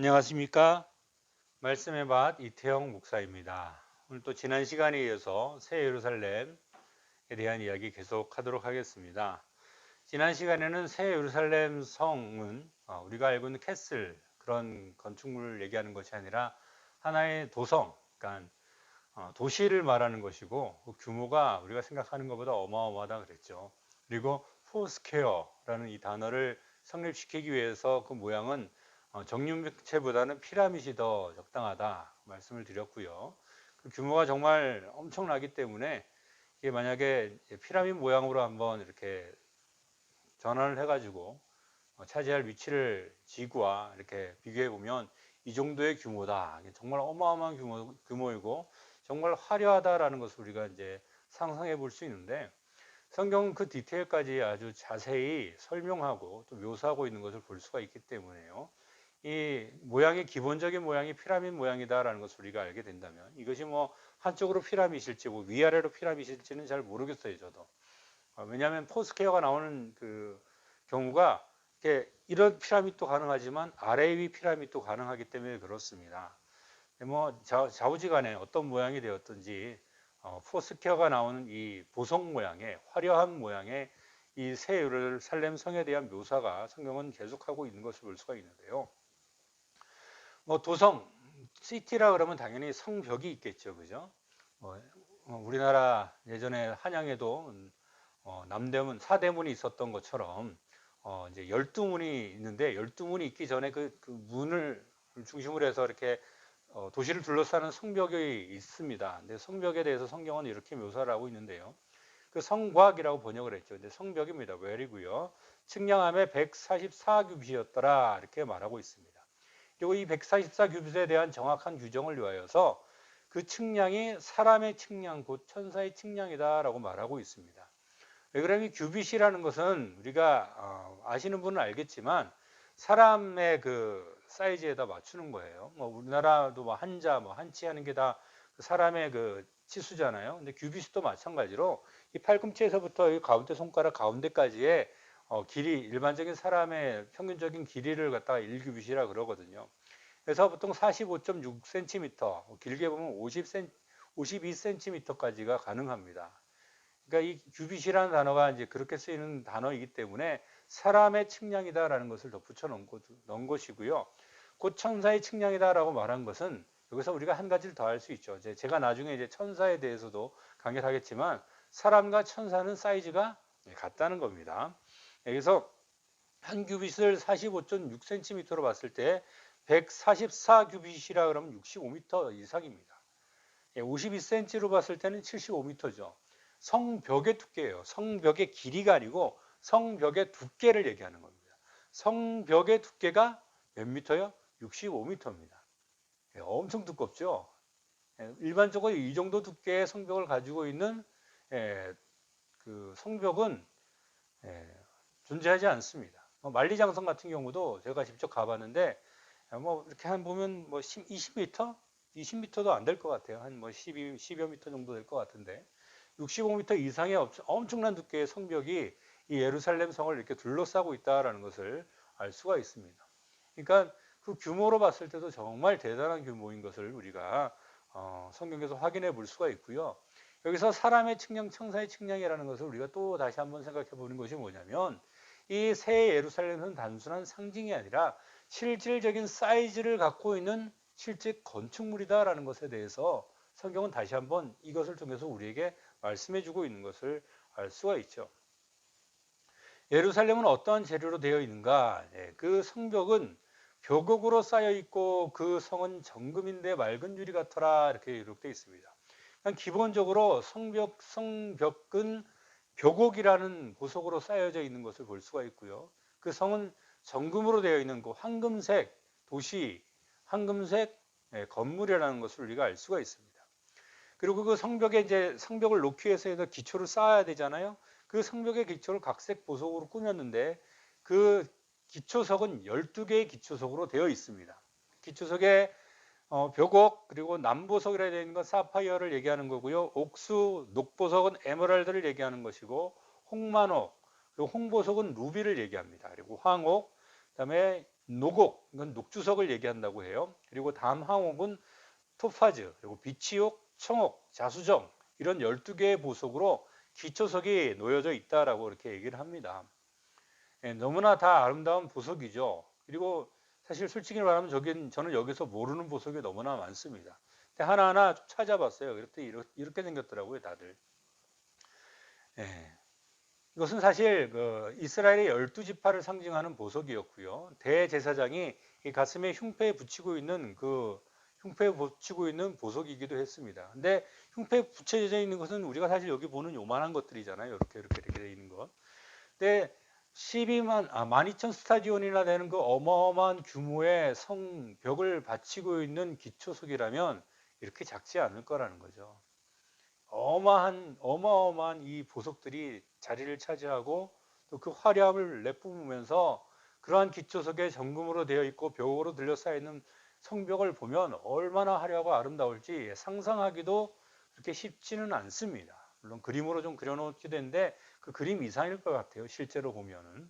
안녕하십니까? 말씀의 맛 이태영 목사입니다. 오늘 또 지난 시간에 이어서 새 예루살렘에 대한 이야기 계속하도록 하겠습니다. 지난 시간에는 새 예루살렘 성은 우리가 알고 있는 캐슬 그런 건축물을 얘기하는 것이 아니라 하나의 도성, 그러니까 도시를 말하는 것이고 그 규모가 우리가 생각하는 것보다 어마어마하다 그랬죠. 그리고 포스퀘어라는 이 단어를 성립시키기 위해서 그 모양은 정육면체보다는 피라밋이 더 적당하다 말씀을 드렸고요. 그 규모가 정말 엄청나기 때문에 이게 만약에 피라밋 모양으로 한번 이렇게 전환을 해가지고 차지할 위치를 지구와 이렇게 비교해 보면 이 정도의 규모다. 정말 어마어마한 규모이고 정말 화려하다라는 것을 우리가 이제 상상해 볼 수 있는데 성경은 그 디테일까지 아주 자세히 설명하고 또 묘사하고 있는 것을 볼 수가 있기 때문에요. 이 모양의 기본적인 모양이 피라밋 모양이다라는 것을 우리가 알게 된다면 이것이 뭐 한쪽으로 피라밋일지 뭐 위아래로 피라밋일지는 잘 모르겠어요, 저도. 왜냐하면 포스퀘어가 나오는 그 경우가 이런 피라밋도 가능하지만 아래 위 피라밋도 가능하기 때문에 그렇습니다. 뭐 좌우지간에 어떤 모양이 되었든지 포스퀘어가 나오는 이 보석 모양의 화려한 모양의 이 새 예루살렘 성에 대한 묘사가 성경은 계속하고 있는 것을 볼 수가 있는데요. 뭐 도성, 시티라 그러면 당연히 성벽이 있겠죠, 그죠? 뭐, 우리나라 예전에 한양에도 남대문, 사대문이 있었던 것처럼 이제 12문이 있는데 12문이 있기 전에 그 문을 중심으로 해서 이렇게 도시를 둘러싸는 성벽이 있습니다. 근데 성벽에 대해서 성경은 이렇게 묘사를 하고 있는데요. 그 성곽이라고 번역을 했죠. 근데 성벽입니다. 웰이고요. 측량함에 144규빗이었더라 이렇게 말하고 있습니다. 그리고 이 144규빗에 대한 정확한 규정을 위하여서 그 측량이 사람의 측량 곧 천사의 측량이다라고 말하고 있습니다. 왜 그러면 이 규빗이라는 것은 우리가 아시는 분은 알겠지만 사람의 그 사이즈에다 맞추는 거예요. 뭐 우리나라도 뭐 한자, 뭐 한치 하는 게 다 사람의 그 치수잖아요. 근데 규빗도 마찬가지로 이 팔꿈치에서부터 이 가운데 손가락 가운데까지의 길이 일반적인 사람의 평균적인 길이를 갖다가 1규빗이라 그러거든요. 그래서 보통 45.6cm, 길게 보면 50cm, 52cm까지가 가능합니다. 그러니까 이 규빗이라는 단어가 이제 그렇게 쓰이는 단어이기 때문에 사람의 측량이다라는 것을 덧붙여 넣은 것이고요. 곧 천사의 측량이다라고 말한 것은 여기서 우리가 한 가지를 더 할 수 있죠. 제가 나중에 이제 천사에 대해서도 강의를 하겠지만 사람과 천사는 사이즈가 같다는 겁니다. 여기서 한 규빗을 45.6cm로 봤을 때 144규빗이라 그러면 65m 이상입니다. 52cm로 봤을 때는 75m죠. 성벽의 두께예요. 성벽의 길이가 아니고 성벽의 두께를 얘기하는 겁니다. 성벽의 두께가 몇 미터요? 65m입니다. 엄청 두껍죠. 일반적으로 이 정도 두께의 성벽을 가지고 있는 그 성벽은 존재하지 않습니다. 만리장성 같은 경우도 제가 직접 가봤는데 뭐 이렇게 한 보면 뭐 20m, 20m도 안 될 것 같아요. 한 뭐 10여 미터 정도 될 것 같은데 65m 이상의 엄청난 두께의 성벽이 이 예루살렘 성을 이렇게 둘러싸고 있다라는 것을 알 수가 있습니다. 그러니까 그 규모로 봤을 때도 정말 대단한 규모인 것을 우리가 성경에서 확인해 볼 수가 있고요. 여기서 사람의 측량, 천사의 측량이라는 것을 우리가 또 다시 한번 생각해 보는 것이 뭐냐면 이 새 예루살렘은 단순한 상징이 아니라 실질적인 사이즈를 갖고 있는 실제 건축물이다라는 것에 대해서 성경은 다시 한번 이것을 통해서 우리에게 말씀해 주고 있는 것을 알 수가 있죠. 예루살렘은 어떠한 재료로 되어 있는가? 그 성벽은 벼곡으로 쌓여 있고 그 성은 정금인데 맑은 유리 같더라 이렇게 기록되어 있습니다. 기본적으로 성벽은 벼곡이라는 보석으로 쌓여져 있는 것을 볼 수가 있고요. 그 성은 정금으로 되어 있는 그 황금색 도시, 황금색 건물이라는 것을 우리가 알 수가 있습니다. 그리고 그 성벽에 이제 성벽을 놓기 위해서 기초를 쌓아야 되잖아요. 그 성벽의 기초를 각색 보석으로 꾸몄는데 그 기초석은 12개의 기초석으로 되어 있습니다. 기초석에 벽옥 그리고 남보석이라 되어 있는 건 사파이어를 얘기하는 거고요. 옥수, 녹보석은 에메랄드를 얘기하는 것이고 홍만옥, 그리고 홍보석은 루비를 얘기합니다. 그리고 황옥, 그다음에 노곡, 이건 녹주석을 얘기한다고 해요. 그리고 담항옥은 토파즈, 그리고 비치옥, 청옥, 자수정 이런 12개의 보석으로 기초석이 놓여져 있다라고 이렇게 얘기를 합니다. 예, 너무나 다 아름다운 보석이죠. 그리고 사실 솔직히 말하면 저는 여기서 모르는 보석이 너무나 많습니다. 근데 하나하나 좀 찾아봤어요. 그랬더니 이렇게 생겼더라고요, 다들. 예. 이것은 사실 그 이스라엘의 12지파를 상징하는 보석이었고요. 대제사장이 이 가슴에 흉패에 붙이고 있는 보석이기도 했습니다. 근데 흉패에 붙여져 있는 것은 우리가 사실 여기 보는 요만한 것들이잖아요. 이렇게 되어 있는 것. 근데 12만 12,000 스타디온이나 되는 그 어마어마한 규모의 성벽을 바치고 있는 기초석이라면 이렇게 작지 않을 거라는 거죠. 어마어마한 이 보석들이 자리를 차지하고 또 그 화려함을 내뿜으면서 그러한 기초석에 정금으로 되어 있고 벽으로 들려쌓여 있는 성벽을 보면 얼마나 화려하고 아름다울지 상상하기도 그렇게 쉽지는 않습니다. 물론 그림으로 좀 그려놓기도 했는데 그 그림 이상일 것 같아요. 실제로 보면은.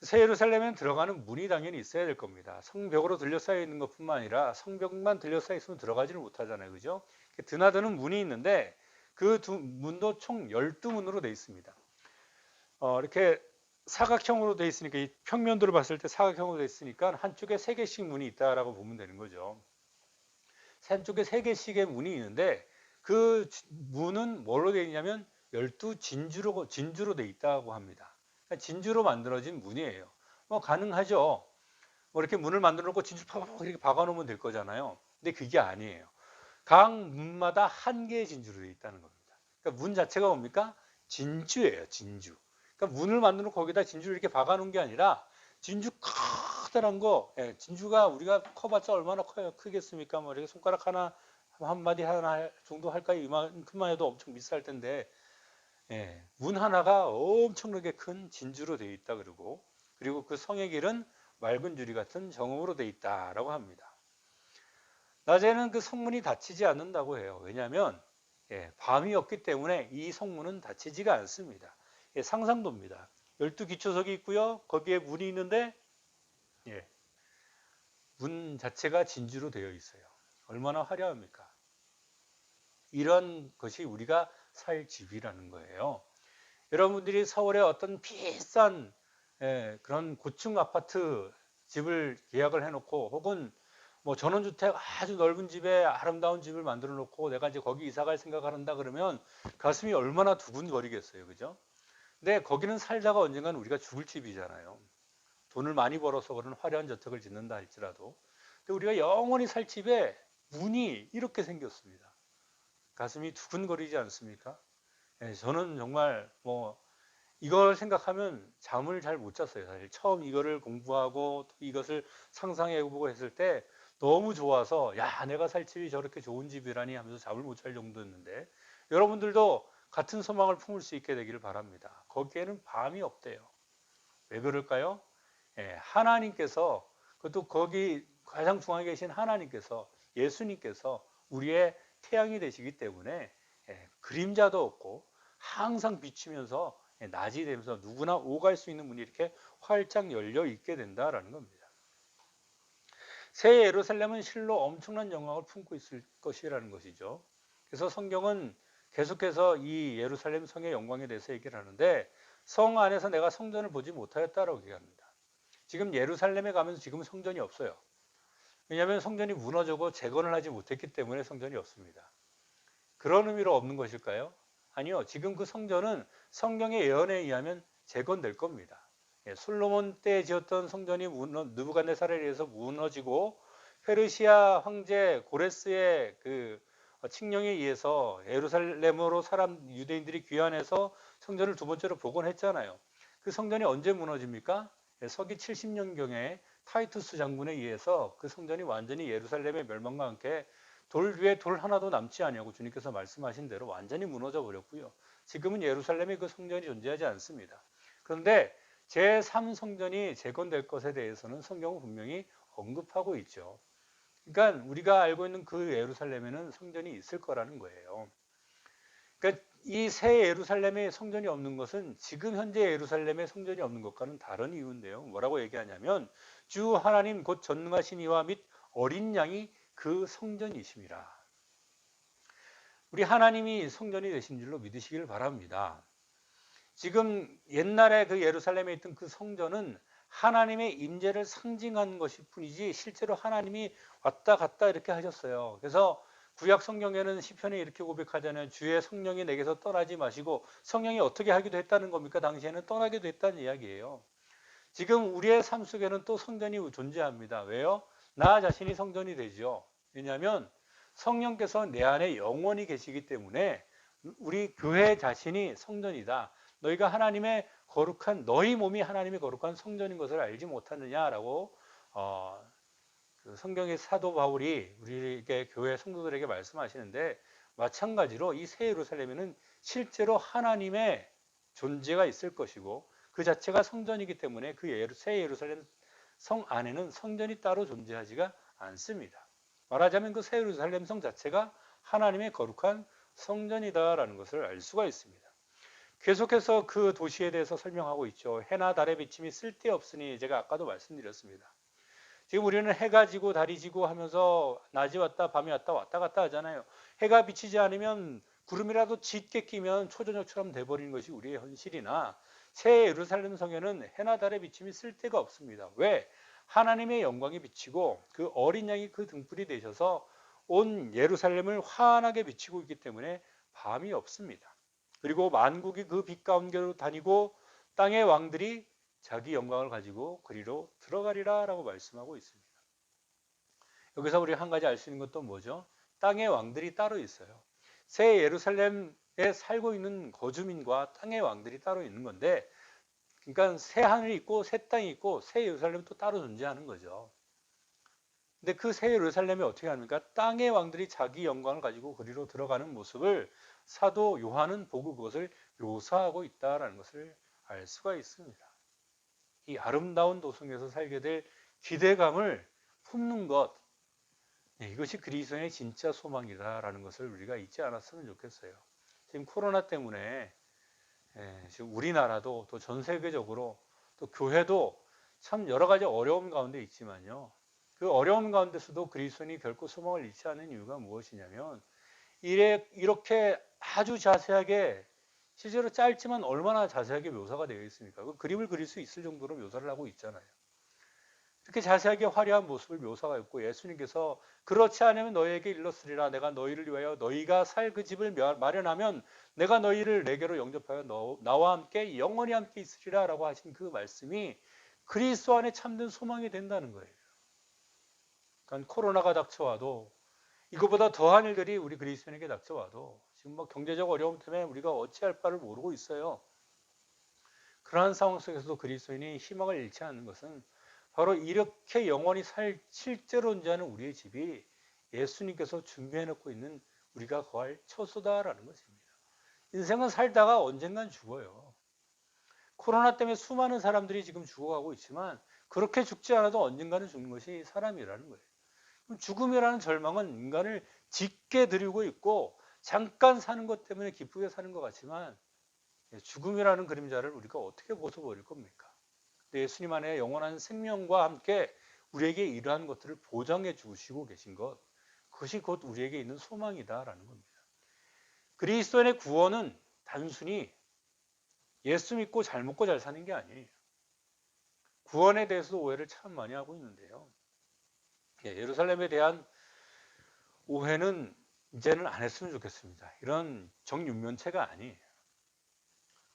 새 예루살렘에는 들어가는 문이 당연히 있어야 될 겁니다. 성벽으로 들려쌓여 있는 것뿐만 아니라 성벽만 들려쌓여 있으면 들어가지를 못하잖아요. 그죠? 드나드는 문이 있는데 그 문도 총 12문으로 되어 있습니다. 이렇게 사각형으로 되어 있으니까 이 평면도를 봤을 때 사각형으로 되어 있으니까 한쪽에 3개씩 문이 있다라고 보면 되는 거죠. 한쪽에 3개씩의 문이 있는데 그 문은 뭘로 되어 있냐면 12진주로 되어 있다고 합니다. 그러니까 진주로 만들어진 문이에요. 뭐 가능하죠. 뭐 이렇게 문을 만들어 놓고 진주 팍팍 이렇게 박아 놓으면 될 거잖아요. 근데 그게 아니에요. 각 문마다 한 개의 진주로 되어 있다는 겁니다. 그러니까 문 자체가 뭡니까? 진주예요, 진주. 그러니까 문을 만들어 거기다 진주를 이렇게 박아 놓은 게 아니라 진주 커다란 거, 예, 진주가 우리가 커봤자 얼마나 크겠습니까? 뭐 이렇게 손가락 하나 한 마디 하나 정도 할까요? 이만큼만 해도 엄청 비쌀 텐데, 예, 문 하나가 엄청나게 큰 진주로 되어 있다 그리고 그 성의 길은 맑은 유리 같은 정음으로 되어 있다라고 합니다. 낮에는 그 성문이 닫히지 않는다고 해요. 왜냐하면 밤이 없기 때문에 이 성문은 닫히지가 않습니다. 상상도입니다. 12기초석이 있고요. 거기에 문이 있는데 예, 문 자체가 진주로 되어 있어요. 얼마나 화려합니까? 이런 것이 우리가 살 집이라는 거예요. 여러분들이 서울의 어떤 비싼 그런 고층 아파트 집을 계약을 해놓고 혹은 뭐 전원주택 아주 넓은 집에 아름다운 집을 만들어 놓고 내가 이제 거기 이사 갈 생각을 한다 그러면 가슴이 얼마나 두근거리겠어요. 그죠? 근데 거기는 살다가 언젠가는 우리가 죽을 집이잖아요. 돈을 많이 벌어서 그런 화려한 저택을 짓는다 할지라도. 근데 우리가 영원히 살 집에 문이 이렇게 생겼습니다. 가슴이 두근거리지 않습니까? 저는 정말 뭐 이걸 생각하면 잠을 잘 못 잤어요. 사실 처음 이거를 공부하고 또 이것을 상상해보고 했을 때 너무 좋아서 야, 내가 살 집이 저렇게 좋은 집이라니 하면서 잠을 못 잘 정도였는데 여러분들도 같은 소망을 품을 수 있게 되기를 바랍니다. 거기에는 밤이 없대요. 왜 그럴까요? 하나님께서 그것도 거기 가장 중앙에 계신 하나님께서 예수님께서 우리의 태양이 되시기 때문에 그림자도 없고 항상 비치면서 낮이 되면서 누구나 오갈 수 있는 문이 이렇게 활짝 열려 있게 된다라는 겁니다. 새 예루살렘은 실로 엄청난 영광을 품고 있을 것이라는 것이죠. 그래서 성경은 계속해서 이 예루살렘 성의 영광에 대해서 얘기를 하는데 성 안에서 내가 성전을 보지 못하였다라고 얘기합니다. 지금 예루살렘에 가면서 지금 성전이 없어요. 왜냐하면 성전이 무너지고 재건을 하지 못했기 때문에 성전이 없습니다. 그런 의미로 없는 것일까요? 아니요. 지금 그 성전은 성경의 예언에 의하면 재건될 겁니다. 솔로몬 때 지었던 성전이 느부갓네살에 의해서 무너지고 페르시아 황제 고레스의 그 칙령에 의해서 예루살렘으로 유대인들이 귀환해서 성전을 두 번째로 복원했잖아요. 그 성전이 언제 무너집니까? 서기 70년경에 타이투스 장군에 의해서 그 성전이 완전히 예루살렘의 멸망과 함께 돌 위에 돌 하나도 남지 아니하고 주님께서 말씀하신 대로 완전히 무너져 버렸고요. 지금은 예루살렘에 그 성전이 존재하지 않습니다. 그런데 제3성전이 재건될 것에 대해서는 성경은 분명히 언급하고 있죠. 그러니까 우리가 알고 있는 그 예루살렘에는 성전이 있을 거라는 거예요. 그러니까 이 새 예루살렘에 성전이 없는 것은 지금 현재 예루살렘에 성전이 없는 것과는 다른 이유인데요. 뭐라고 얘기하냐면 주 하나님 곧 전능하신 이와 및 어린 양이 그 성전이심이라. 우리 하나님이 성전이 되신 줄로 믿으시길 바랍니다. 지금 옛날에 그 예루살렘에 있던 그 성전은 하나님의 임재를 상징한 것일 뿐이지 실제로 하나님이 왔다 갔다 이렇게 하셨어요. 그래서 구약 성경에는 시편에 이렇게 고백하잖아요. 주의 성령이 내게서 떠나지 마시고, 성령이 어떻게 하기도 했다는 겁니까? 당시에는 떠나기도 했다는 이야기예요. 지금 우리의 삶 속에는 또 성전이 존재합니다. 왜요? 나 자신이 성전이 되죠. 왜냐하면 성령께서 내 안에 영원히 계시기 때문에 우리 교회 자신이 성전이다. 너희가 하나님의 거룩한, 너희 몸이 하나님의 거룩한 성전인 것을 알지 못하느냐라고 그 성경의 사도 바울이 우리에게, 교회 성도들에게 말씀하시는데, 마찬가지로 이 새 예루살렘에는 실제로 하나님의 존재가 있을 것이고 그 자체가 성전이기 때문에 그 새 예루살렘 성 안에는 성전이 따로 존재하지가 않습니다. 말하자면 그 새 예루살렘 성 자체가 하나님의 거룩한 성전이다라는 것을 알 수가 있습니다. 계속해서 그 도시에 대해서 설명하고 있죠. 해나 달의 비침이 쓸데없으니, 제가 아까도 말씀드렸습니다. 지금 우리는 해가 지고 달이 지고 하면서 낮이 왔다 밤이 왔다 왔다 갔다 하잖아요. 해가 비치지 않으면 구름이라도 짙게 끼면 초저녁처럼 돼버리는 것이 우리의 현실이나, 새 예루살렘 성에는 해나 달의 비침이 쓸데가 없습니다. 왜? 하나님의 영광이 비치고 그 어린 양이 그 등불이 되셔서 온 예루살렘을 환하게 비치고 있기 때문에 밤이 없습니다. 그리고 만국이 그 빛 가운데로 다니고 땅의 왕들이 자기 영광을 가지고 그리로 들어가리라 라고 말씀하고 있습니다. 여기서 우리 한 가지 알 수 있는 것도 뭐죠? 땅의 왕들이 따로 있어요. 새 예루살렘에 살고 있는 거주민과 땅의 왕들이 따로 있는 건데, 그러니까 새 하늘이 있고 새 땅이 있고 새 예루살렘은 또 따로 존재하는 거죠. 근데 그 새 예루살렘이 어떻게 합니까? 땅의 왕들이 자기 영광을 가지고 그리로 들어가는 모습을 사도 요한은 보고 그것을 묘사하고 있다는 것을 알 수가 있습니다. 이 아름다운 도성에서 살게 될 기대감을 품는 것, 이것이 그리스도의 진짜 소망이다라는 것을 우리가 잊지 않았으면 좋겠어요. 지금 코로나 때문에 지금 우리나라도 또 전 세계적으로 또 교회도 참 여러 가지 어려움 가운데 있지만요. 그 어려움 가운데서도 그리스도인이 결코 소망을 잃지 않는 이유가 무엇이냐면, 이렇게 아주 자세하게, 실제로 짧지만 얼마나 자세하게 묘사가 되어 있습니까? 그 그림을 그릴 수 있을 정도로 묘사를 하고 있잖아요. 이렇게 자세하게 화려한 모습을 묘사가 있고, 예수님께서 그렇지 않으면 너희에게 일렀으리라, 내가 너희를 위하여 너희가 살 그 집을 마련하면 내가 너희를 내게로 영접하여 나와 함께 영원히 함께 있으리라 라고 하신 그 말씀이 그리스도 안에 참된 소망이 된다는 거예요. 그러니까 코로나가 닥쳐와도, 이것보다 더한 일들이 우리 그리스도인에게 닥쳐와도, 지금 뭐 경제적 어려움 때문에 우리가 어찌할 바를 모르고 있어요. 그러한 상황 속에서도 그리스도인이 희망을 잃지 않는 것은 바로 이렇게 영원히 실제로 존재하는 우리의 집이 예수님께서 준비해 놓고 있는 우리가 거할 처소다라는 것입니다. 인생은 살다가 언젠간 죽어요. 코로나 때문에 수많은 사람들이 지금 죽어가고 있지만 그렇게 죽지 않아도 언젠가는 죽는 것이 사람이라는 거예요. 죽음이라는 절망은 인간을 짙게 들이고 있고 잠깐 사는 것 때문에 기쁘게 사는 것 같지만, 죽음이라는 그림자를 우리가 어떻게 벗어버릴 겁니까? 예수님 안에 영원한 생명과 함께 우리에게 이러한 것들을 보장해 주시고 계신 것, 그것이 곧 우리에게 있는 소망이다라는 겁니다. 그리스도인의 구원은 단순히 예수 믿고 잘 먹고 잘 사는 게 아니에요. 구원에 대해서도 오해를 참 많이 하고 있는데요. 예루살렘에 대한 오해는 이제는 안 했으면 좋겠습니다. 이런 정육면체가 아니에요.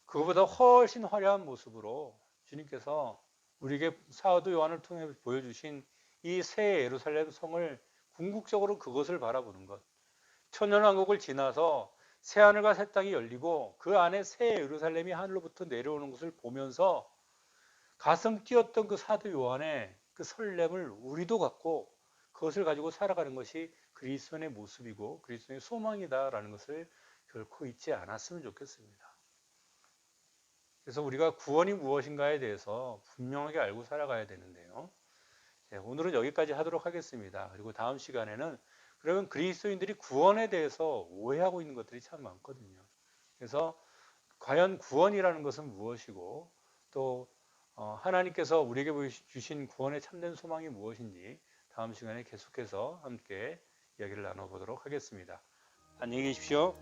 그거보다 훨씬 화려한 모습으로 주님께서 우리에게 사도 요한을 통해 보여주신 이 새 예루살렘 성을, 궁극적으로 그것을 바라보는 것, 천년왕국을 지나서 새 하늘과 새 땅이 열리고 그 안에 새 예루살렘이 하늘로부터 내려오는 것을 보면서 가슴 뛰었던 그 사도 요한의 그 설렘을 우리도 갖고 그것을 가지고 살아가는 것이 그리스도의 모습이고 그리스도의 소망이다라는 것을 결코 잊지 않았으면 좋겠습니다. 그래서 우리가 구원이 무엇인가에 대해서 분명하게 알고 살아가야 되는데요. 오늘은 여기까지 하도록 하겠습니다. 그리고 다음 시간에는, 그러면 그리스도인들이 구원에 대해서 오해하고 있는 것들이 참 많거든요. 그래서 과연 구원이라는 것은 무엇이고 또 하나님께서 우리에게 주신 구원의 참된 소망이 무엇인지 다음 시간에 계속해서 함께 이야기를 나눠보도록 하겠습니다. 안녕히 계십시오.